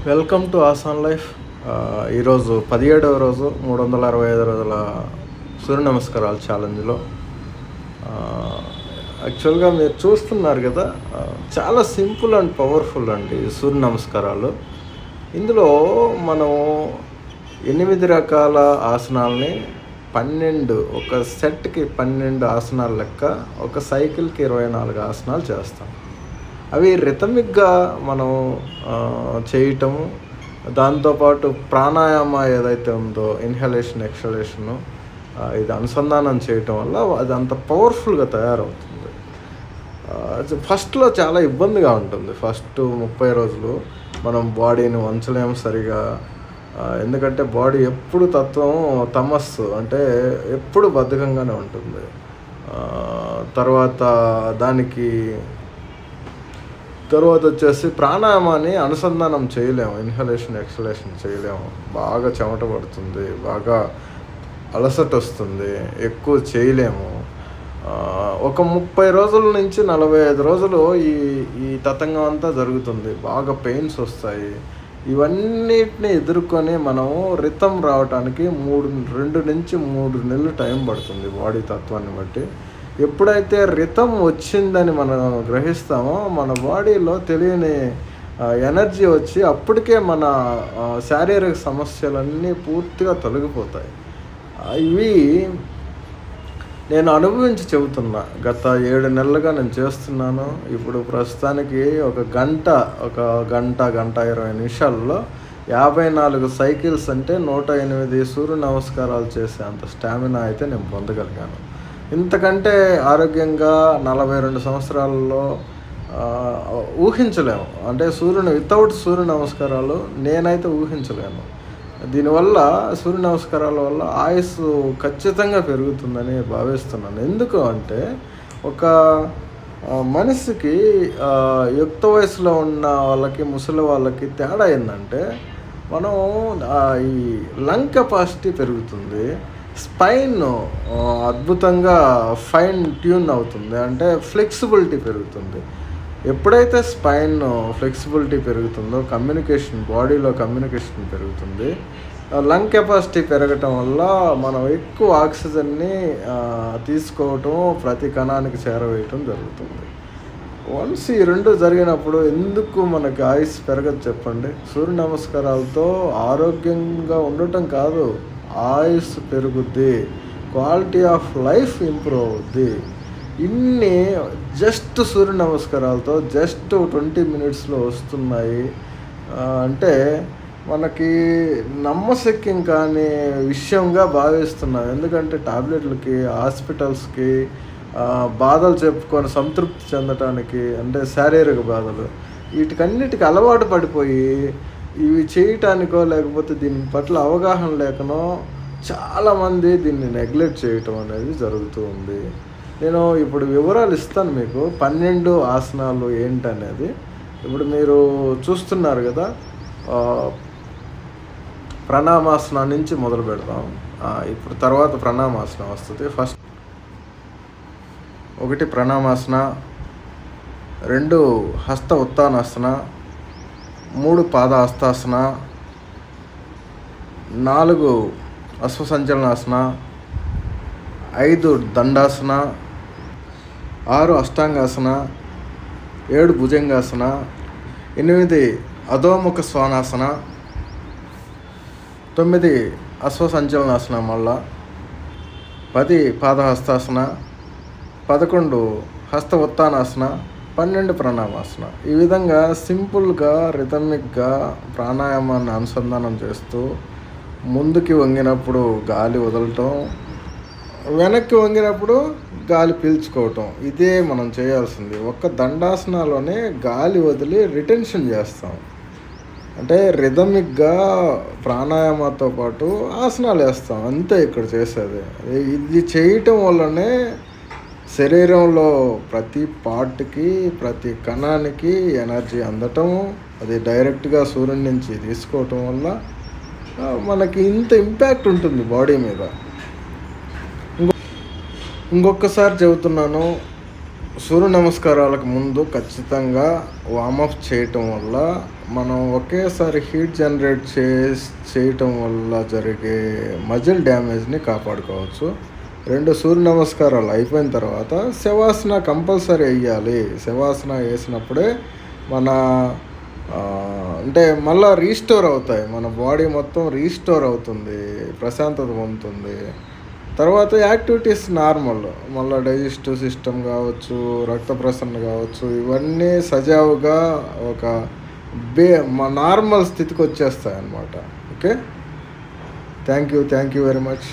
Welcome to ఆసాన్ life. ఈరోజు 17వ రోజు 365 రోజుల సూర్య నమస్కారాలు ఛాలెంజ్లో. యాక్చువల్గా మీరు చూస్తున్నారు కదా, చాలా సింపుల్ అండ్ పవర్ఫుల్ అండి సూర్య నమస్కారాలు. ఇందులో మనం 8 రకాల ఆసనాలని 12 ఒక సెట్కి 12 ఆసనాలు లెక్క, ఒక సైకిల్కి 24 ఆసనాలు చేస్తాం. అవి రిథమిక్గా మనం చేయటము, దాంతోపాటు ప్రాణాయామ ఏదైతే ఉందో ఇన్హలేషన్ ఎక్సలేషను, ఇది అనుసంధానం చేయటం వల్ల అది అంత పవర్ఫుల్గా తయారవుతుంది. ఫస్ట్లో చాలా ఇబ్బందిగా ఉంటుంది. ఫస్ట్ 30 రోజులు మనం బాడీని వంచలేము సరిగా, ఎందుకంటే బాడీ ఎప్పుడు తత్వం తమస్సు, అంటే ఎప్పుడు బద్ధకంగానే ఉంటుంది. తర్వాత వచ్చేసి ప్రాణాయామాన్ని అనుసంధానం చేయలేము, ఇన్హలేషన్ ఎక్సలేషన్ చేయలేము. బాగా చెమట పడుతుంది, బాగా అలసట వస్తుంది, ఎక్కువ చేయలేము. ఒక 30 రోజుల నుంచి 45 రోజులు ఈ తతంగం అంతా జరుగుతుంది. బాగా పెయిన్స్ వస్తాయి. ఇవన్నిటిని ఎదుర్కొని మనం రిథం రావడానికి 2 నుంచి 3 నెలలు టైం పడుతుంది బాడీ తత్వాన్ని బట్టి. ఎప్పుడైతే రిథం వచ్చిందని మనం గ్రహిస్తామో మన బాడీలో తెలియని ఎనర్జీ వచ్చి అప్పటికే మన శారీరక సమస్యలన్నీ పూర్తిగా తొలగిపోతాయి. ఇవి నేను అనుభవించి చెబుతున్నా. గత 7 నెలలుగా నేను చేస్తున్నాను. ఇప్పుడు ప్రస్తుతానికి ఒక గంట 20 నిమిషాల్లో 54 సైకిల్స్, అంటే 108 సూర్య నమస్కారాలు చేసే అంత స్టామినా అయితే నేను పొందగలిగాను. ఇంతకంటే ఆరోగ్యంగా 42 సంవత్సరాలలో ఊహించలేము. అంటే వితౌట్ సూర్య నమస్కారాలు నేనైతే ఊహించలేను. దీనివల్ల సూర్య నమస్కారాల వల్ల ఆయుస్సు ఖచ్చితంగా పెరుగుతుందని భావిస్తున్నాను. ఎందుకు అంటే ఒక మనిషికి యుక్త వయసులో ఉన్న వాళ్ళకి, ముసలి వాళ్ళకి తేడా ఏంటంటే, మనం ఈ లంగ్ కెపాసిటీ పెరుగుతుంది, స్పైన్ అద్భుతంగా ఫైన్ ట్యూన్ అవుతుంది, అంటే ఫ్లెక్సిబిలిటీ పెరుగుతుంది. ఎప్పుడైతే స్పైన్ ఫ్లెక్సిబిలిటీ పెరుగుతుందో బాడీలో కమ్యూనికేషన్ పెరుగుతుంది. లంగ్ కెపాసిటీ పెరగటం వల్ల మనం ఎక్కువ ఆక్సిజన్ని తీసుకోవటం, ప్రతి కణానికి చేరవేయటం జరుగుతుంది. వన్స్ ఈ 2 జరిగినప్పుడు ఎందుకు మనకి ఆయుష్ పెరగదు చెప్పండి? సూర్య నమస్కారాలతో ఆరోగ్యంగా ఉండటం కాదు, ఆయుష్ పెరుగుద్ది, క్వాలిటీ ఆఫ్ లైఫ్ ఇంప్రూవ్ అవుద్ది. ఇన్ని జస్ట్ సూర్య నమస్కారాలతో జస్ట్ 20 మినిట్స్లో వస్తున్నాయి అంటే మనకి నమ్మశక్యం కాని విషయంగా భావిస్తున్నాం. ఎందుకంటే టాబ్లెట్లకి, హాస్పిటల్స్కి బాధలు చెప్పుకొని సంతృప్తి చెందటానికి, అంటే శారీరక బాధలు, వీటికన్నిటికీ అలవాటు పడిపోయి ఇవి చేయటానికో లేకపోతే దీని పట్ల అవగాహన లేకనో చాలామంది దీన్ని నెగ్లెక్ట్ చేయటం అనేది జరుగుతూ ఉంది. నేను ఇప్పుడు వివరాలు ఇస్తాను మీకు, 12 ఆసనాలు ఏంటనేది. ఇప్పుడు మీరు చూస్తున్నారు కదా, ప్రణామాసనం నుంచి మొదలు పెడదాం. ఇప్పుడు తర్వాత ప్రణామాసనం వస్తుంది. ఫస్ట్ 1 ప్రణామాసన, 2 హస్త ఉత్తానాసన, 3 పాద హస్తాసన, 4 అశ్వసంచలనాసన, 5 దండాసన, 6 అష్టాంగాసన, 7 భుజంగాసన, 8 అధోముఖ శ్వానాసన, 9 అశ్వసంచలనాసన, మళ్ళా 10 పాదహస్తాసన, 11 హస్త ఉత్తానాసన, 12 ప్రణామాసన. ఈ విధంగా సింపుల్గా రిథమిక్గా ప్రాణాయామాన్ని అనుసంధానం చేస్తూ ముందుకి వంగినప్పుడు గాలి వదలటం, వెనక్కి వంగినప్పుడు గాలి పీల్చుకోవటం, ఇదే మనం చేయాల్సింది. ఒక్క దండాసనాలోనే గాలి వదిలి రిటెన్షన్ చేస్తాం. అంటే రిథమిక్గా ప్రాణాయామంతో పాటు ఆసనాలు వేస్తాం, అంతే ఇక్కడ చేసేది. ఇది చేయటం వల్లనే శరీరంలో ప్రతి పార్ట్కి, ప్రతి కణానికి ఎనర్జీ అందటం, అది డైరెక్ట్గా సూర్యుడి నుంచి తీసుకోవటం వల్ల మనకి ఇంత ఇంపాక్ట్ ఉంటుంది బాడీ మీద. ఇంకొకసారి చెబుతున్నాను, సూర్య నమస్కారాలకు ముందు ఖచ్చితంగా వామప్ చేయటం వల్ల మనం ఒకేసారి హీట్ జనరేట్ చేయటం వల్ల జరిగే మజిల్ డ్యామేజ్ని కాపాడుకోవచ్చు. 2 సూర్య నమస్కారాలు అయిపోయిన తర్వాత శవాసన కంపల్సరీ వేయాలి. శవాసన వేసినప్పుడే మన అంటే మళ్ళీ రీస్టోర్ అవుతాయి, మన బాడీ మొత్తం రీస్టోర్ అవుతుంది, ప్రశాంతత పొందుతుంది. తర్వాత యాక్టివిటీస్ నార్మల్, మళ్ళీ డైజెస్టివ్ సిస్టమ్ కావచ్చు, రక్త ప్రసరణ కావచ్చు, ఇవన్నీ సజావుగా ఒక మా నార్మల్ స్థితికి వచ్చేస్తాయి అన్నమాట. Okay, thank you very much.